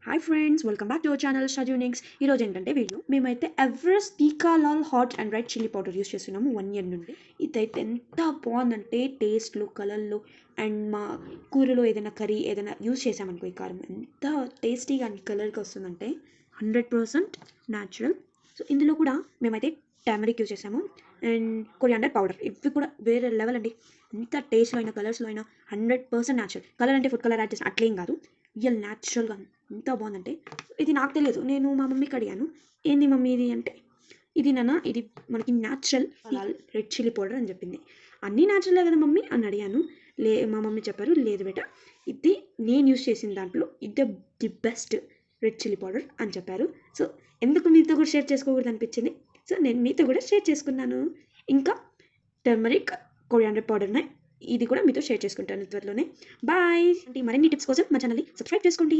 Hi friends, welcome back to our channel Star Unix. ఈరోజు ఏంటంటే video మేమైతే Everest Tikhalal hot and red chilli powder use చేస్తున్నాము 1 year నుండి. ఇదైతే ఎంత బాగుందంటే టేస్ట్లో, కలర్లో అండ్ మా కూరలో ఏదైనా కర్రీ ఏదైనా యూస్ చేసామనుకో ఈ కారం ఎంత టేస్టీగా అండ్ కలర్గా వస్తుందంటే 100% న్యాచురల్. సో ఇందులో కూడా మేమైతే టర్మరిక్ యూస్ చేసాము అండ్ కొరియాండర్ పౌడర్. ఇవి కూడా వేరే లెవెల్ అండి. ఎంత టేస్ట్లో అయినా కలర్స్లో అయినా 100% న్యాచురల్. కలర్ అంటే ఫుడ్ కలర్ యాడ్ చేసిన అట్లేం కాదు, రియల్ న్యాచురల్గా ఎంత బాగుందంటే. ఇది నాకు తెలియదు, నేను మా మమ్మీకి అడిగాను ఏంది మమ్మీ ఇది అంటే, ఇది నాన్న ఇది మనకి న్యాచురల్ రెడ్ చిల్లీ పౌడర్ అని చెప్పింది. అన్నీ న్యాచురలే కదా మమ్మీ అని అడిగాను. మా మమ్మీ చెప్పారు లేదు బేట, ఇది నేను యూస్ చేసిన దాంట్లో ఇది the best red chilli powder అని చెప్పారు. సో ఎందుకు మీతో కూడా షేర్ చేసుకోకూడదు అనిపించింది. సో నేను మీతో కూడా షేర్ చేసుకున్నాను. ఇంకా టర్మరిక్ కొరియాండర్ పౌడర్నే ఇది కూడా మీతో షేర్ చేసుకుంటాను త్వరలోనే. బాయ్. మరిన్ని టిప్స్ కోసం మా ఛానల్ని సబ్స్క్రైబ్ చేసుకోండి.